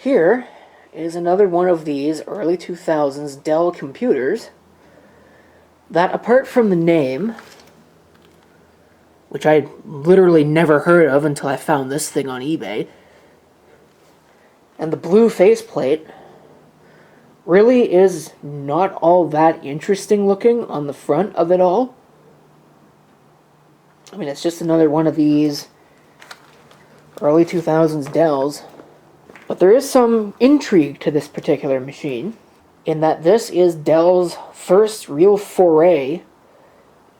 Here is another one of these early 2000s Dell computers that, apart from the name, which I literally never heard of until I found this thing on eBay, and the blue faceplate, really is not all that interesting looking on the front of it all. I mean, it's just another one of these early 2000s Dells. But there is some intrigue to this particular machine, in that this is Dell's first real foray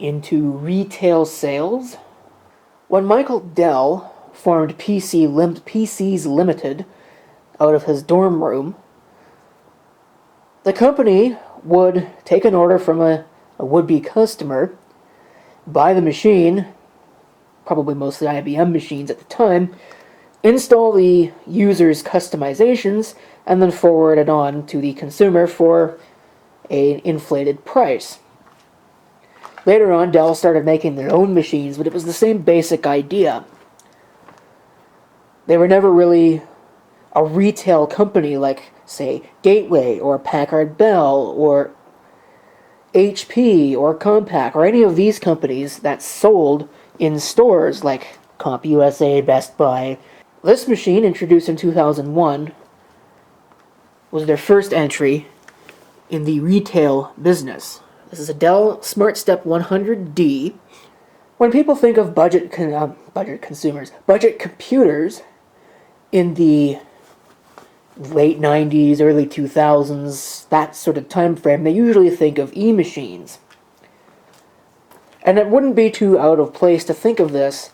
into retail sales. When Michael Dell formed PCs Limited out of his dorm room, the company would take an order from a would-be customer, buy the machine, probably mostly IBM machines at the time, install the user's customizations, and then forward it on to the consumer for an inflated price. Later on, Dell started making their own machines, but it was the same basic idea. They were never really a retail company like, say, Gateway or Packard Bell or HP or Compaq or any of these companies that sold in stores like CompUSA, Best Buy. This machine, introduced in 2001, was their first entry in the retail business. This is a Dell SmartStep 100D. When people think of budget computers in the late 90s, early 2000s, that sort of time frame, they usually think of e-machines. And it wouldn't be too out of place to think of this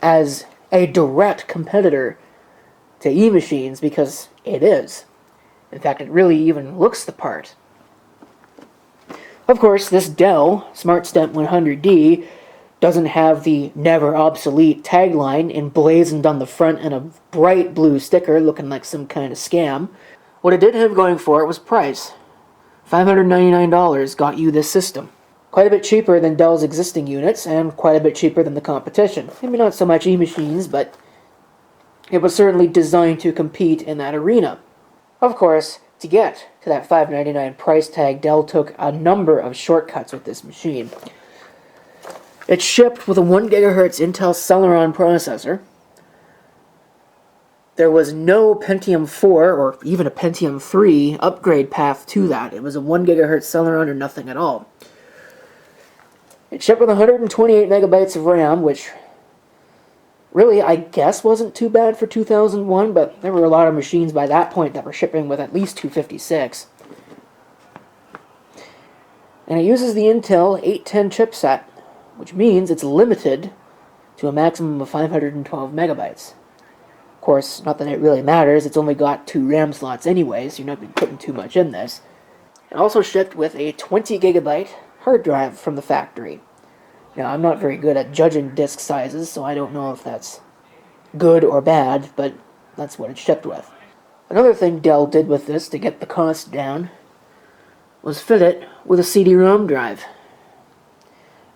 as a direct competitor to e-machines, because it is. In fact, it really even looks the part. Of course, this Dell SmartStep 100D doesn't have the never obsolete tagline emblazoned on the front and a bright blue sticker looking like some kind of scam. What it did have going for it was price. $599 got you this system. Quite a bit cheaper than Dell's existing units, and quite a bit cheaper than the competition. Maybe not so much e-machines, but it was certainly designed to compete in that arena. Of course, to get to that $599 price tag, Dell took a number of shortcuts with this machine. It shipped with a 1 GHz Intel Celeron processor. There was no Pentium 4 or even a Pentium 3 upgrade path to that. It was a 1 GHz Celeron or nothing at all. It shipped with 128 megabytes of RAM, which really, I guess, wasn't too bad for 2001, but there were a lot of machines by that point that were shipping with at least 256. And it uses the Intel 810 chipset, which means it's limited to a maximum of 512 megabytes. Of course, not that it really matters, it's only got 2 RAM slots anyway, so you're not going to be putting too much in this. It also shipped with a 20 gigabyte hard drive from the factory. Now, I'm not very good at judging disk sizes, so I don't know if that's good or bad, but that's what it shipped with. Another thing Dell did with this to get the cost down was fit it with a CD-ROM drive.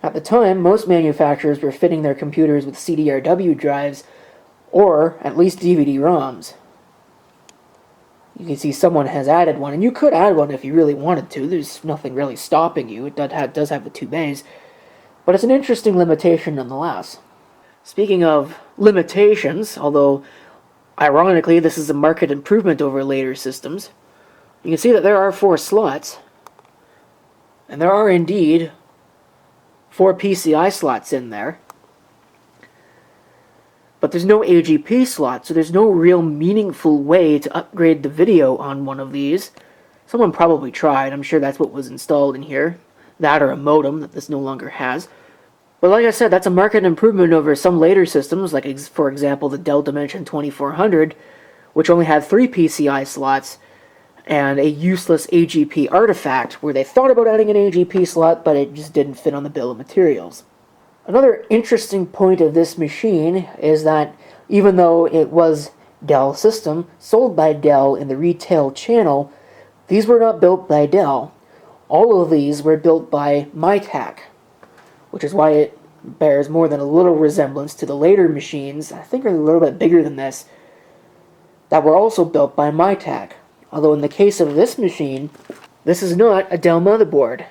At the time, most manufacturers were fitting their computers with CDRW drives, or at least DVD-ROMs. You can see someone has added one, and you could add one if you really wanted to. There's nothing really stopping you. It does have the 2 bays. But it's an interesting limitation nonetheless. Speaking of limitations, although ironically this is a market improvement over later systems, you can see that there are 4 slots. And there are indeed 4 PCI slots in there. But there's no AGP slot, so there's no real meaningful way to upgrade the video on one of these. Someone probably tried. I'm sure that's what was installed in here. That or a modem that this no longer has. But like I said, that's a market improvement over some later systems, like for example the Dell Dimension 2400, which only had 3 PCI slots and a useless AGP artifact, where they thought about adding an AGP slot, but it just didn't fit on the bill of materials. Another interesting point of this machine is that even though it was Dell system, sold by Dell in the retail channel, these were not built by Dell. All of these were built by MyTac, which is why it bears more than a little resemblance to the later machines. I think are a little bit bigger than this, that were also built by MyTac. Although in the case of this machine, this is not a Dell motherboard.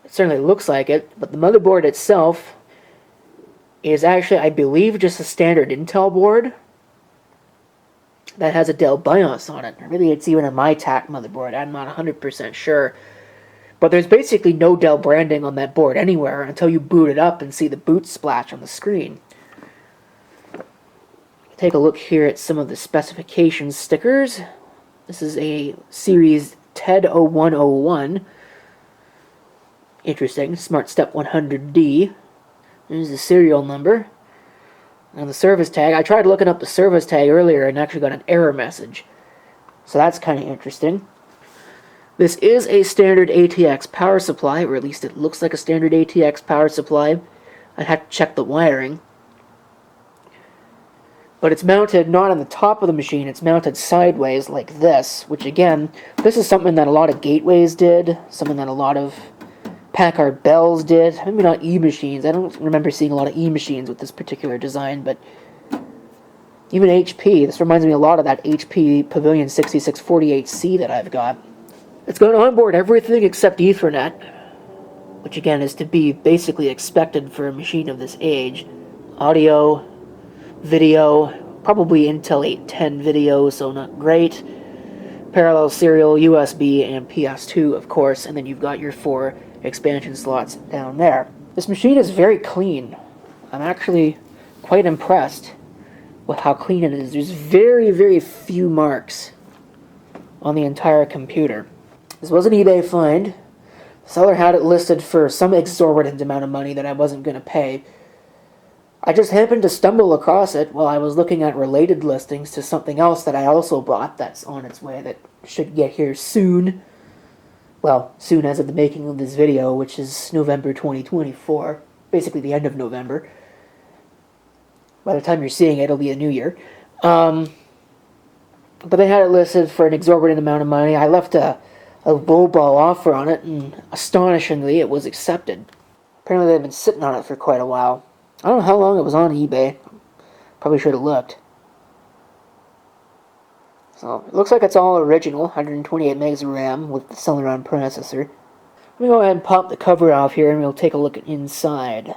It certainly looks like it, but the motherboard itself is actually, I believe, just a standard Intel board that has a Dell BIOS on it. Maybe it's even a MyTac motherboard, I'm not 100% sure. But there's basically no Dell branding on that board anywhere until you boot it up and see the boot splash on the screen. Take a look here at some of the specifications stickers. This is a series TED 0101. Interesting, SmartStep 100D. There's the serial number. And the service tag. I tried looking up the service tag earlier and actually got an error message. So that's kind of interesting. This is a standard ATX power supply, or at least it looks like a standard ATX power supply. I'd have to check the wiring. But it's mounted not on the top of the machine, it's mounted sideways like this, which again, this is something that a lot of gateways did, something that a lot of Packard Bells did. Maybe not E-machines. I don't remember seeing a lot of E-machines with this particular design, but even HP. This reminds me a lot of that HP Pavilion 6648C that I've got. It's got onboard everything except Ethernet, which again is to be basically expected for a machine of this age. Audio, video, probably Intel 810 video, so not great. Parallel serial, USB, and PS2, of course, and then you've got your 4 expansion slots down there. This machine is very clean. I'm actually quite impressed with how clean it is. There's very, very few marks on the entire computer. This was an eBay find. The seller had it listed for some exorbitant amount of money that I wasn't going to pay. I just happened to stumble across it while I was looking at related listings to something else that I also bought that's on its way that should get here soon. Well, soon as of the making of this video, which is November 2024. Basically the end of November. By the time you're seeing it, it'll be a new year. But they had it listed for an exorbitant amount of money. I left a lowball offer on it, and astonishingly, it was accepted. Apparently they've been sitting on it for quite a while. I don't know how long it was on eBay. Probably should have looked. So, it looks like it's all original, 128 megs of RAM with the Celeron processor. Let me go ahead and pop the cover off here and we'll take a look at inside.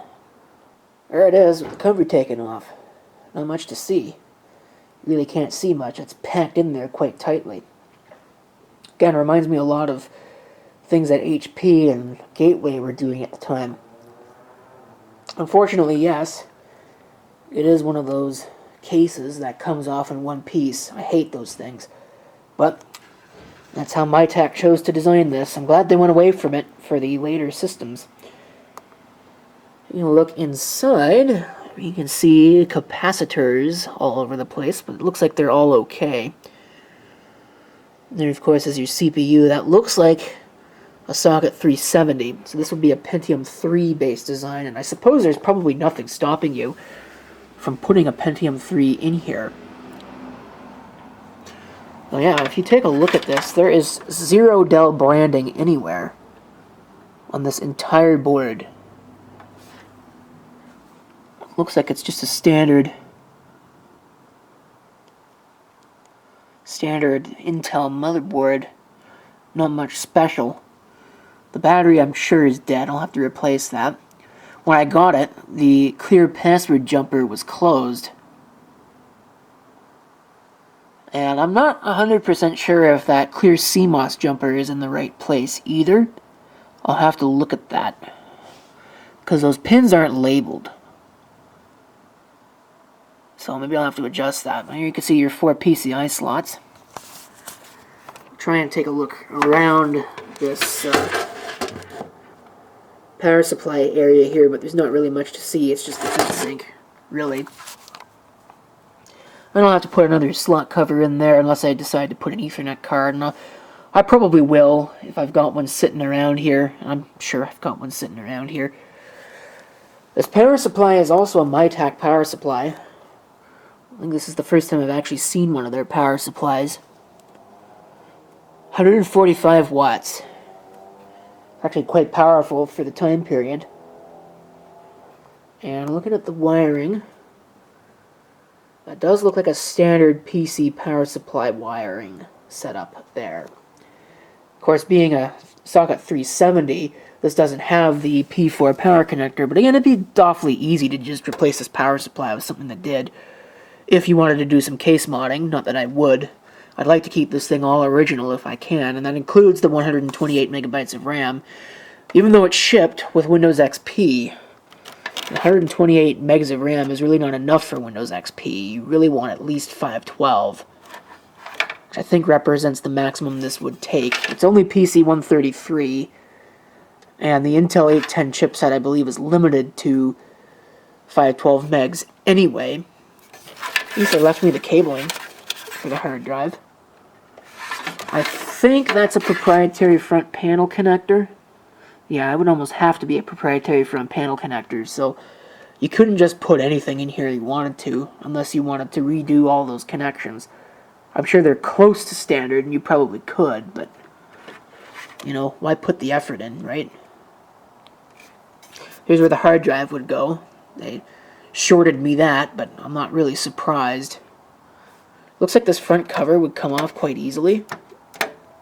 There it is with the cover taken off. Not much to see. You really can't see much. It's packed in there quite tightly. Again, it reminds me a lot of things that HP and Gateway were doing at the time. Unfortunately, yes, it is one of those cases that comes off in one piece. I hate those things. But that's how MyTac chose to design this. I'm glad they went away from it for the later systems. You can look inside. You can see capacitors all over the place, but it looks like they're all okay. There, of course, is your CPU. That looks like a socket 370. So this would be a Pentium 3 based design, and I suppose there's probably nothing stopping you from putting a Pentium 3 in here. Well, yeah, if you take a look at this, there is zero Dell branding anywhere on this entire board. Looks like it's just a standard Intel motherboard. Not much special. The battery, I'm sure, is dead. I'll have to replace that. When I got it, the clear password jumper was closed. And I'm not 100% sure if that clear CMOS jumper is in the right place either. I'll have to look at that, because those pins aren't labeled. So maybe I'll have to adjust that. Here you can see your 4 PCI slots. Try and take a look around this power supply area here, but there's not really much to see. It's just the heatsink, really. I don't have to put another slot cover in there unless I decide to put an Ethernet card. And I probably will if I've got one sitting around here. I'm sure I've got one sitting around here. This power supply is also a MyTac power supply. I think this is the first time I've actually seen one of their power supplies. 145 watts. Actually quite powerful for the time period. And looking at the wiring, That does look like a standard PC power supply wiring setup there. Of course, being a socket 370, this doesn't have the P4 power connector, but again, it'd be awfully easy to just replace this power supply with something that did. If you wanted to do some case modding, not that I would. I'd like to keep this thing all original if I can, and that includes the 128 megabytes of RAM, even though it's shipped with Windows XP. 128 megs of RAM is really not enough for Windows XP. You really want at least 512, which I think represents the maximum this would take. It's only PC 133, and the Intel 810 chipset, I believe, is limited to 512 megs anyway. At least they left me the cabling for the hard drive. I think that's a proprietary front panel connector. Yeah, it would almost have to be a proprietary front panel connector, so you couldn't just put anything in here you wanted to, unless you wanted to redo all those connections. I'm sure they're close to standard, and you probably could, but, you know, why put the effort in, right? Here's where the hard drive would go. They shorted me that, but I'm not really surprised. Looks like this front cover would come off quite easily.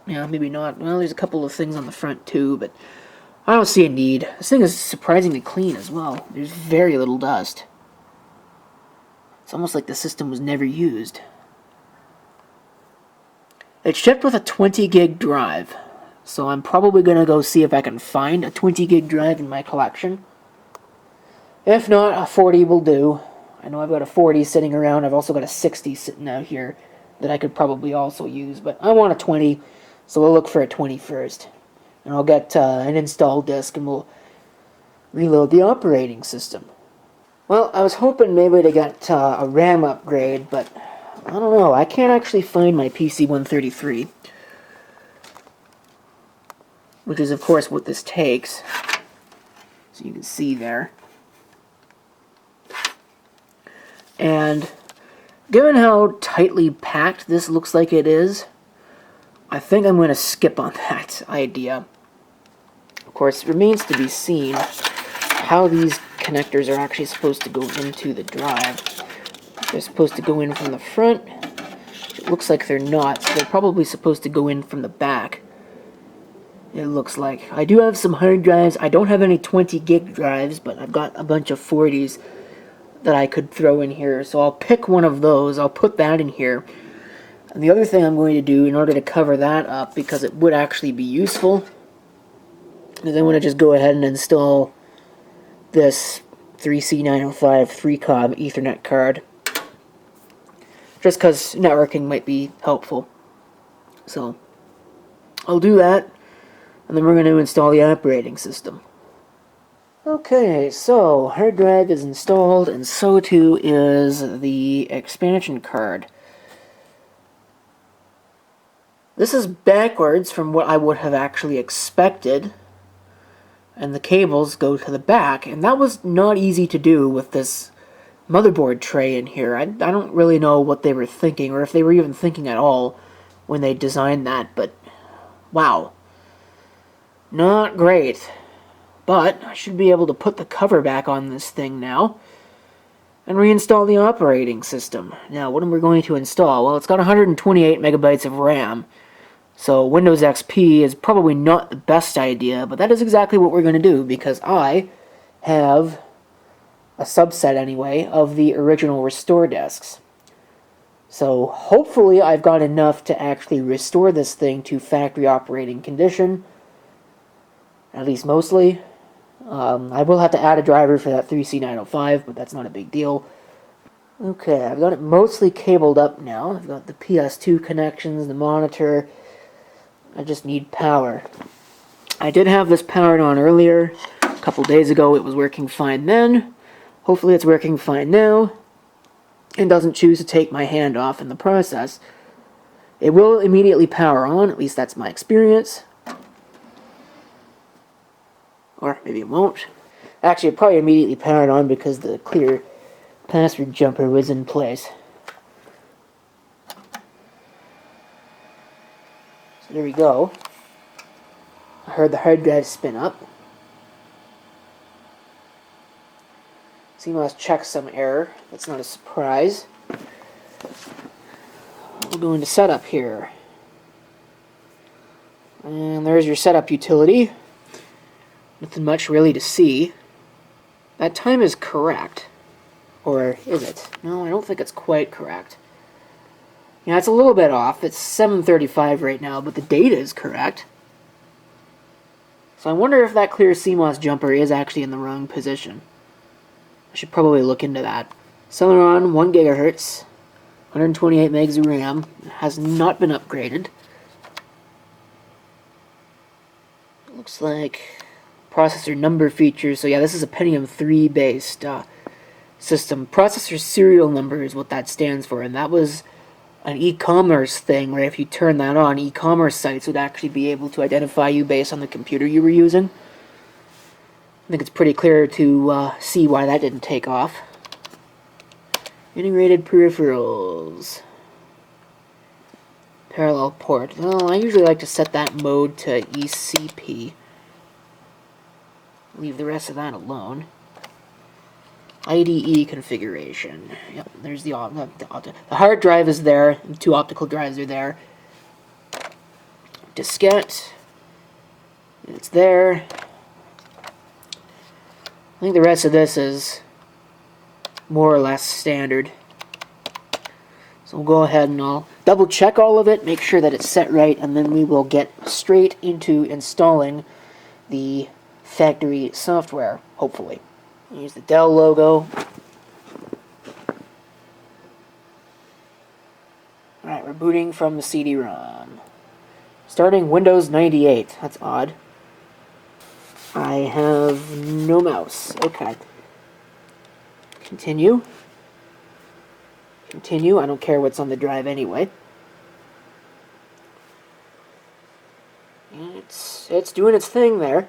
Yeah, maybe not. Well, there's a couple of things on the front, too, but I don't see a need. This thing is surprisingly clean as well. There's very little dust. It's almost like the system was never used. It's shipped with a 20 gig drive, so I'm probably going to go see if I can find a 20 gig drive in my collection. If not, a 40 will do. I know I've got a 40 sitting around. I've also got a 60 sitting out here that I could probably also use, but I want a 20, so we'll look for a 20 first. And I'll get an install disk and we'll reload the operating system. Well, I was hoping maybe to get a RAM upgrade, but I don't know. I can't actually find my PC 133, which is, of course, what this takes. So you can see there. And given how tightly packed this looks like it is, I think I'm going to skip on that idea. Of course, it remains to be seen how these connectors are actually supposed to go into the drive. They're supposed to go in from the front. It looks like they're not, so they're probably supposed to go in from the back. It looks like. I do have some hard drives. I don't have any 20 gig drives, but I've got a bunch of 40s that I could throw in here. So I'll pick one of those. I'll put that in here. And the other thing I'm going to do in order to cover that up, because it would actually be useful, is I want to just go ahead and install this 3C905 3-cob Ethernet card. Just because networking might be helpful. So I'll do that, and then we're going to install the operating system. Okay, so hard drive is installed, and so too is the expansion card. This is backwards from what I would have actually expected, and the cables go to the back, and that was not easy to do with this motherboard tray in here. I don't really know what they were thinking, or if they were even thinking at all when they designed that, but wow. Not great. But I should be able to put the cover back on this thing now and reinstall the operating system. Now, what am I going to install? Well, it's got 128 megabytes of RAM, so Windows XP is probably not the best idea, but that is exactly what we're going to do, because I have a subset, anyway, of the original restore disks. So hopefully I've got enough to actually restore this thing to factory operating condition, at least mostly. I will have to add a driver for that 3C905, but that's not a big deal. Okay, I've got it mostly cabled up now. I've got the PS2 connections, the monitor. I just need power. I did have this powered on earlier. A couple days ago it was working fine then. Hopefully it's working fine now, and doesn't choose to take my hand off in the process. It will immediately power on, at least that's my experience. Or maybe it won't. Actually, it probably immediately powered on because the clear password jumper was in place. So there we go. I heard the hard drive spin up. CMOS checked some error. That's not a surprise. We'll go into setup here. And there's your setup utility. Nothing much really to see. That time is correct. Or is it? No, I don't think it's quite correct. Yeah, it's a little bit off. It's 7:35 right now, but the data is correct. So I wonder if that clear CMOS jumper is actually in the wrong position. I should probably look into that. Celeron, 1 GHz, 128 megs of RAM. Has not been upgraded. Looks like processor number features. So yeah, this is a Pentium 3 based system. Processor serial number is what that stands for, and that was an e-commerce thing where if you turn that on, e-commerce sites would actually be able to identify you based on the computer you were using. I think it's pretty clear to see why that didn't take off. Integrated peripherals. Parallel port. Well, I usually like to set that mode to ECP. Leave the rest of that alone. IDE configuration. Yep, there's the hard drive is there. The 2 optical drives are there. Diskette. It's there. I think the rest of this is more or less standard. So we'll go ahead and I'll double check all of it, make sure that it's set right, and then we will get straight into installing the factory software, hopefully. Use the Dell logo. Alright, we're booting from the CD-ROM. Starting Windows 98. That's odd. I have no mouse. Okay. Continue. Continue. I don't care what's on the drive anyway. It's doing its thing there.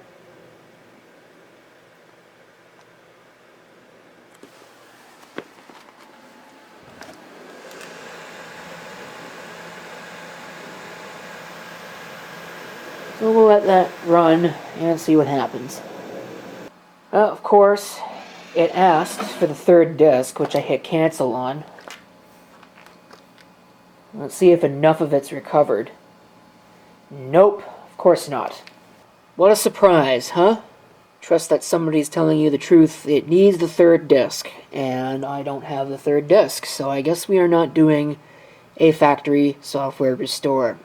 So we'll let that run and see what happens. Of course, it asked for the 3rd disk, which I hit cancel on. Let's see if enough of it's recovered. Nope, of course not. What a surprise, huh? Trust that somebody's telling you the truth. It needs the 3rd disk, and I don't have the 3rd disk, so I guess we are not doing a factory software restore.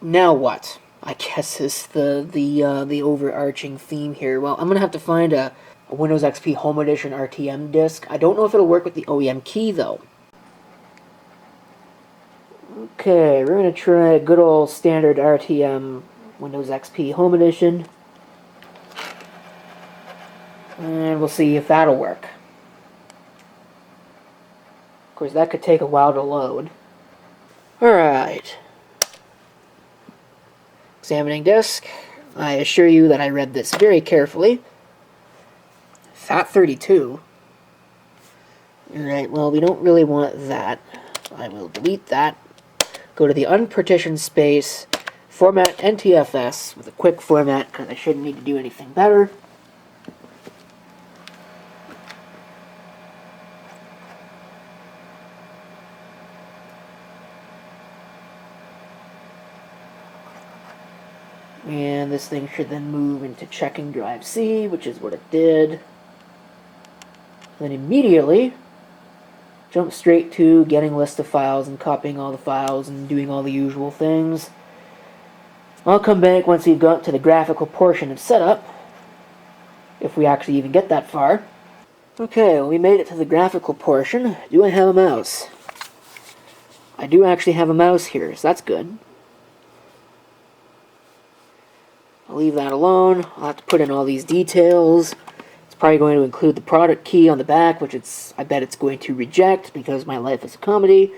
Now what? I guess is the overarching theme here. Well, I'm gonna have to find a Windows XP Home Edition RTM disk. I don't know if it'll work with the OEM key though. Okay, we're gonna try a good old standard RTM Windows XP Home Edition, and we'll see if that'll work. Of course, that could take a while to load. All right. Examining disk. I assure you that I read this very carefully. FAT32. Alright, well, we don't really want that. I will delete that. Go to the unpartitioned space, format NTFS with a quick format because I shouldn't need to do anything better. And this thing should then move into checking drive C, which is what it did. Then immediately jump straight to getting list of files and copying all the files and doing all the usual things. I'll come back once we've got to the graphical portion of setup, if we actually even get that far. Okay, well, we made it to the graphical portion. Do I have a mouse? I do actually have a mouse here, so that's good. I'll leave that alone. I'll have to put in all these details. It's probably going to include the product key on the back, which I bet it's going to reject because my life is a comedy.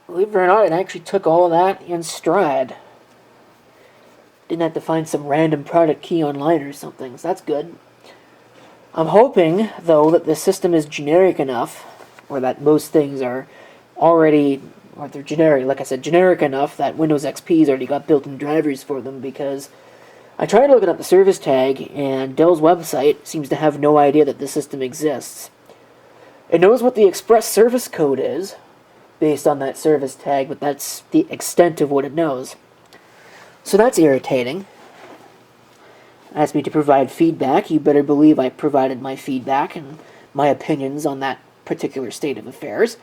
Believe it or not, it actually took all of that in stride. Didn't have to find some random product key online or something, so that's good. I'm hoping, though, that the system is generic enough, or that most things are already, or they're generic, like I said, generic enough that Windows XP's already got built-in drivers for them, because I tried looking up the service tag, and Dell's website seems to have no idea that the system exists. It knows what the express service code is, based on that service tag, but that's the extent of what it knows. So that's irritating. Asked me to provide feedback. You better believe I provided my feedback and my opinions on that particular state of affairs.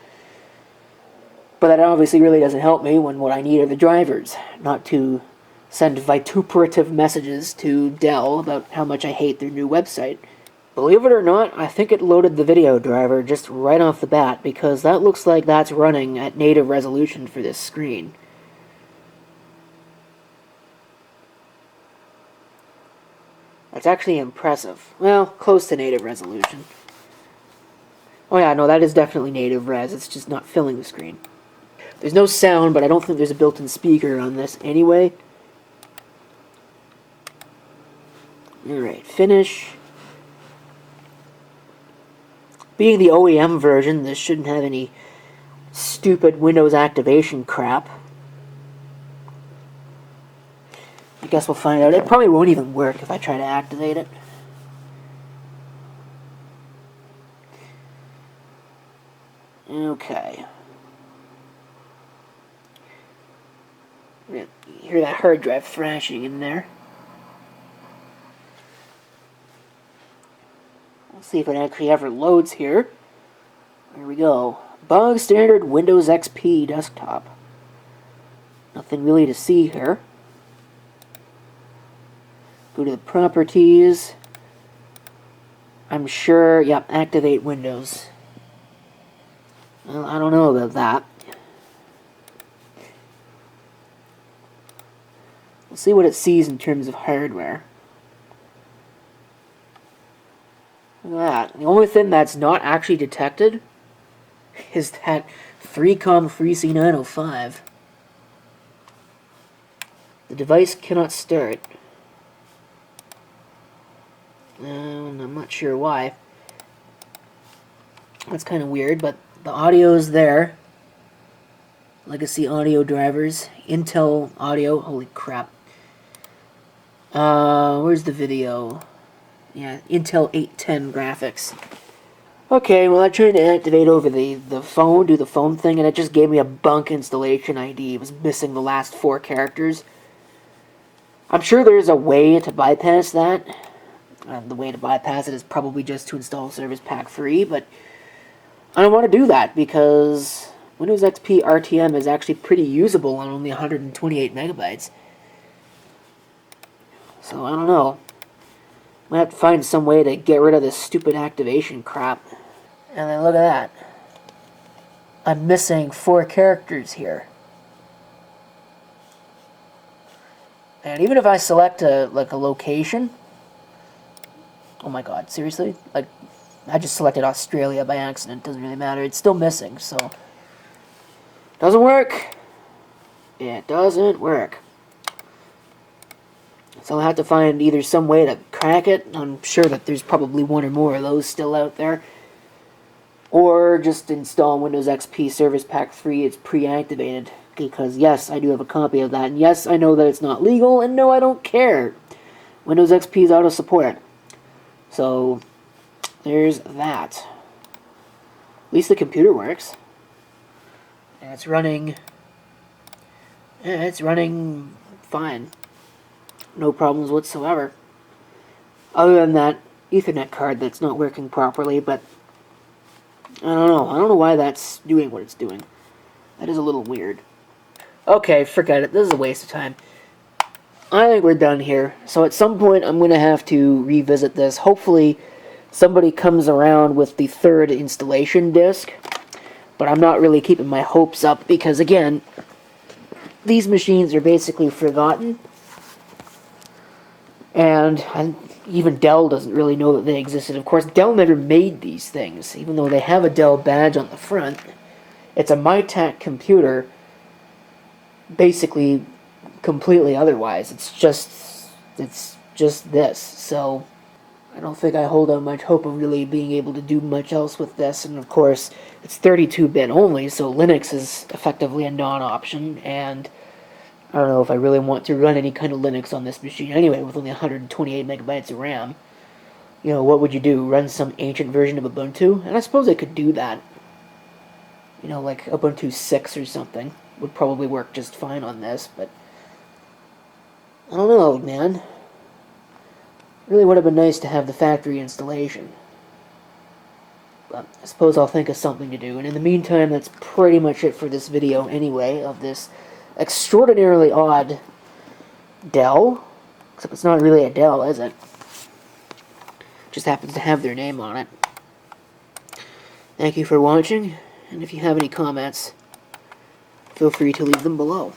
But that obviously really doesn't help me when what I need are the drivers, not to send vituperative messages to Dell about how much I hate their new website. Believe it or not, I think it loaded the video driver just right off the bat, because that looks like that's running at native resolution for this screen. That's actually impressive. Well, close to native resolution. Oh yeah, no, that is definitely native res, it's just not filling the screen. There's no sound, but I don't think there's a built-in speaker on this anyway. Alright, finish. Being the OEM version, this shouldn't have any stupid Windows activation crap. I guess we'll find out. It probably won't even work if I try to activate it. Okay. You hear that hard drive thrashing in there. Let's see if it actually ever loads here. Here we go. Bog standard Windows XP desktop. Nothing really to see here. Go to the properties. I'm sure, yep, activate Windows. Well, I don't know about that. We'll see what it sees in terms of hardware. Look at that. The only thing that's not actually detected is that 3COM3C905. The device cannot start. And I'm not sure why. That's kind of weird, but the audio's there. Legacy audio drivers. Intel audio. Holy crap. Where's the video? Yeah, Intel 810 graphics. Okay, well I tried to activate over the phone, do the phone thing, and it just gave me a bunk installation ID. It was missing the last 4 characters. I'm sure there's a way to bypass that. The way to bypass it is probably just to install Service Pack 3, but I don't want to do that because Windows XP RTM is actually pretty usable on only 128 megabytes. So I don't know. I have to find some way to get rid of this stupid activation crap. And then look at that. I'm missing 4 characters here. And even if I select a location, oh my god, seriously? Like, I just selected Australia by accident, doesn't really matter, it's still missing, so. Doesn't work. It doesn't work. So I'll have to find either some way to crack it. I'm sure that there's probably 1 or more of those still out there. Or just install Windows XP Service Pack 3, it's pre-activated. Because yes, I do have a copy of that. And yes, I know that it's not legal, and no, I don't care. Windows XP is out of support. So, there's that. At least the computer works. And it's running... Yeah, it's running fine. No problems whatsoever. Other than that Ethernet card that's not working properly, but... I don't know. I don't know why that's doing what it's doing. That is a little weird. Okay, forget it. This is a waste of time. I think we're done here. So at some point I'm going to have to revisit this. Hopefully somebody comes around with the 3rd installation disk. But I'm not really keeping my hopes up because, again, these machines are basically forgotten. And even Dell doesn't really know that they existed. Of course, Dell never made these things, even though they have a Dell badge on the front. It's a MyTac computer, basically completely otherwise. It's just this. So I don't think I hold out much hope of really being able to do much else with this. And of course, it's 32-bit only, so Linux is effectively a non-option, and I don't know if I really want to run any kind of Linux on this machine anyway, with only 128 megabytes of RAM. You know, what would you do? Run some ancient version of Ubuntu? And I suppose I could do that. you know, like Ubuntu 6 or something would probably work just fine on this, but I don't know, man. Really would have been nice to have the factory installation. But I suppose I'll think of something to do. And in the meantime, that's pretty much it for this video anyway, of this extraordinarily odd Dell. Except it's not really a Dell, is it? Just happens to have their name on it. Thank you for watching, and if you have any comments, feel free to leave them below.